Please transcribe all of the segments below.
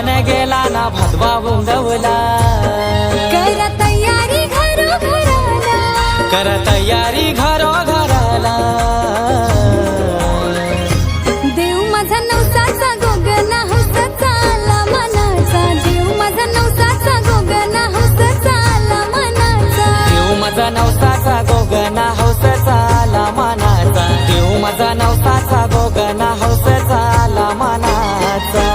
मन गेला ना भातवा उंडवला करा तयारी घरोघराला कर तयारी घरोघराला देव माझा नवसाचा गोगना हौसाचा आला मनाचा देव माझा नवसाचा गोगना हौसाचा आला मनाचा देव माझा नवसाचा गोगना हौसाचा आला मनाचा देव माझा नवसाचा गोगना हौसाचा आला मनाचा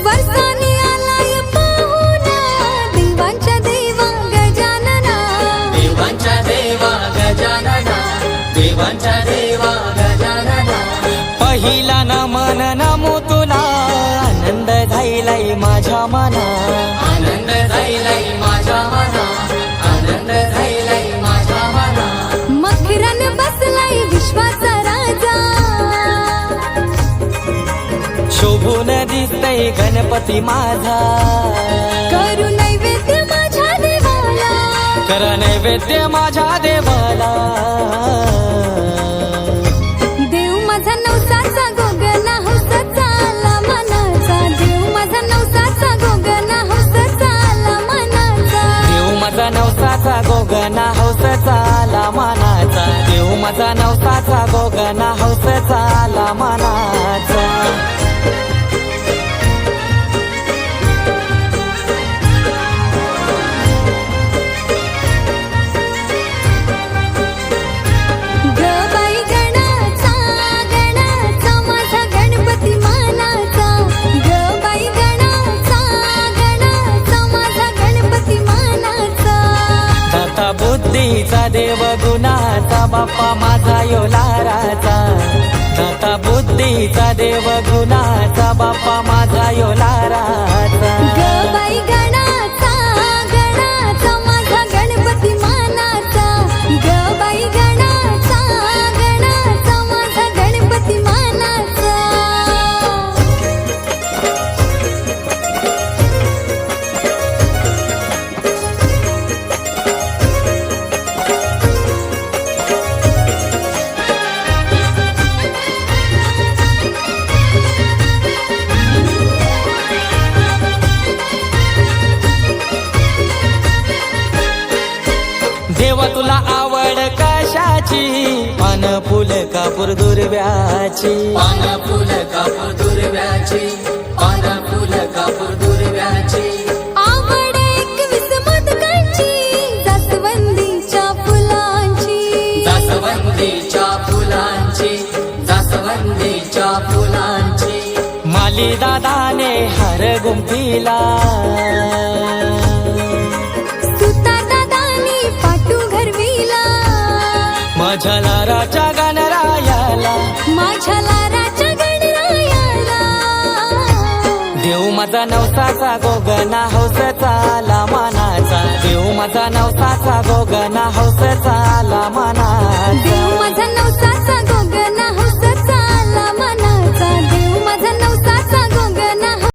वर्षानी आलाय पाहुणा देवांच्या देवा गजानना देवांच्या देवा गजानना देवांच्या देवा गजानना पहिला नमन नमो तुला आनंद झालाय माझ्या मना आनंद झालाय माझ्या मना आनंद झालाय माझ्या मना मखरान बसलाय विश्वाचा राजा शोभून दिसतय गणपती माझा करू नैवेद्य माझ्या देवाला कर नैवेद्य माझ्या देवाला देव माझा नवसाचा गोगना हौसाचा आला मनाचा देव माझा नवसाचा गोगना हौसाचा आला मनाचा देव माझा नवसाचा गोगना हौसाचा आला मनाचा देव माझा नवसाचा गोगना हौसाचा आला मनाचा ग बाई गणाचा गणाचा माझा गणपती मानाचा ग बाई गणाचा गणाचा माझा गणपती मानाचा दाता बुद्धीचा देव गुणाचा बाप्पा माझा योलाराचा दाता बुद्धीचा देव गुणाचा बाप्पा माझा योलाराचा ग बाई गणाचा गणाचा माझा गणपती मानाचा ग बाई गणाचा गणाचा माझा गणपती मानाचा देवा तुला आवड कशाची पान फुल कापूर दुर्व्याची पान फुल कापूर दुर्व्याची पान फुल कापूर दुर्व्याची आवड 21 मोदकांची जास्वंदीच्या फुलांची जास्वंदीच्या फुलांची जास्वंदीच्या फुलांची माली दादाने हार गुंफिला सुता दादानी पाटू घरविला माझ्या लाराच्या गणरायाला माझ्या लाराच्या गणरायाला देव माझा नवसाचा गोगना हौसाचा आला मनाचा देव माझा नवसाचा गोगना हौसाचा आला मनाचा